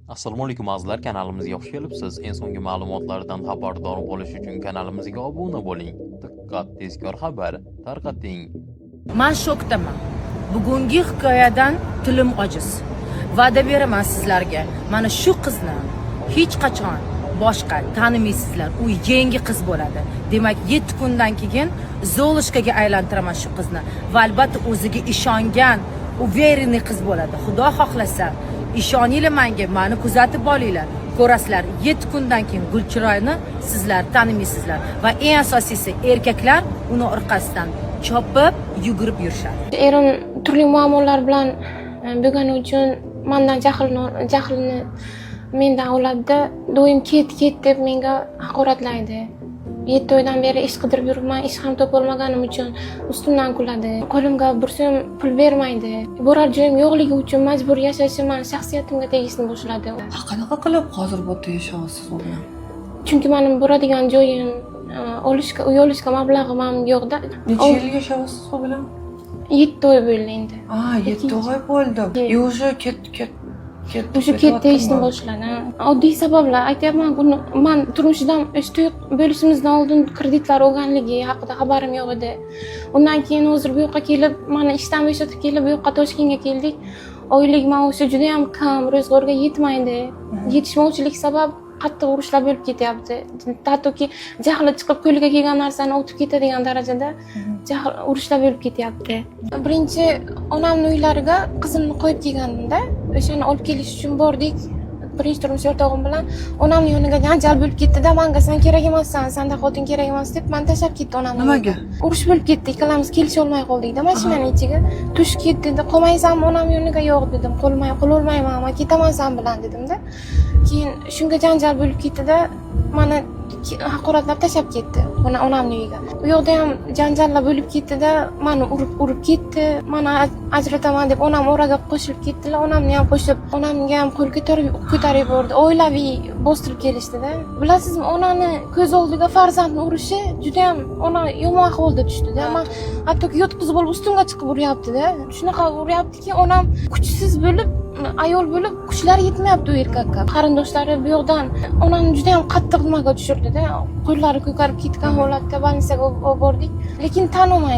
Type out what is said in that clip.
Assalomu alaykum azizlar, kanalimizga xush kelibsiz. En so'nggi ma'lumotlardan xabardor bo'lish uchun kanalimizga obuna bo'ling. Diqqat, tezkor xabar tarqating. Men shokdaman. Bugungi hikoyadan tilim ojiz. Va'da beraman sizlarga. Mana shu qizni hech qachon boshqa tanimaysizlar. U yangi qiz bo'ladi. Demak, 7 kundan keyin Zolishkaga aylantiraman shu qizni. Va albatta o'ziga ishongan, uverенный qiz bo'ladi. Xudo xohlasa, ishoninglar menga, meni kuzatib olinglar. Ko'rasizlar, 7 kundan keyin Gulchiroyni sizlar tanimaysizlar va eng asosiysi erkaklar uni orqasidan chopib yugurib yurishadi. Erim turli muammolar bilan bo'lgani uchun mendan jahlini mendan oladida, doim ket deb menga haqoratlaydi. 7 oydan beri ish qidirib yuribman, ish ham topolmaganim uchun ustimdan kuladi. Qo'limga bir so'm pul bermaydi. Borar joyim yo'qligi uchun majbur yashashim meni shaxsiyatimga tegishni boshladi. Qanaqa qilib hozir bu yerda yashayapsiz u bilan? Chunki mening boradigan joyim, uy olishga mablag'im ham yo'qda. Necha yil yashayapsiz u bilan? 7 oy bo'ldi endi. 7 oy bo'ldi. Уже ketishni boshladi. Oddiy sabablar aytyapman, men turmushidan to'y bo'lishimizdan oldin kreditlar olganligi haqida xabarim yo'q edi. Undan keyin hozir bu yoqqa kelib, meni ishdan bo'shatib kelib, bu yoqqa Toshkentga keldik. Oylik maoshi juda ham kam, ro'zg'orga yetmaydi. Yetishmovchilik sabab qattiq urushlar bo'lib ketyapti. Hattoki jahli chiqib qo'liga kelgan narsani otib ketadigan darajada urushlar bo'lib ketyapti. Birinchi onamning uylariga qizimni qo'yib kelganimda, o'shani olib kelish uchun bordik. Birinchi turmush o'rtog'im bilan onamning yoniga janjal bo'lib ketdi-da, menga sen kerak emassan, senda xotin kerak emas deb meni tashlab ketdi onam. Nimaga? Urush bo'lib ketdi, ikkalamiz kelisha olmay qoldik-da mashinaning ichiga. Tushib ketdi dedi, "Qolmaysanmi onam yoniga?" "Yo'q" dedim. "Qololmayman, men ketaman sen bilan" dedim-da. Keyin shunga janjal bo'lib ketdi-da, meni haqoratlab tashlab ketdi onamning uyiga. U yoqda ham janjallar bo'lib ketdi-da, meni urib ketdi. Meni ajrataman deb onam oraga qo'shilib ketdilar. Onamni ham qo'shib, onamga ham qo'l ko'tarib yubordi. Oilaviy bostirib kelishdi-da. Bilasizmi, onani ko'z oldida farzandni urishi juda ham ona yomon ahvolga tushdi-da. Men hattoki yotqizib olib ustimga chiqib uryapti-da. Shunaqa uryaptiki, onam kuchsiz bo'lib, ayol bo'lib kuchlari yetmayapti u erkakka. Qarindoshlari bu yoqdan onamni juda ham qattiq nimaga tushirdi-da. Qo'llari ko'karib ketgan holatda больницаga olib bordik, lekin tanimay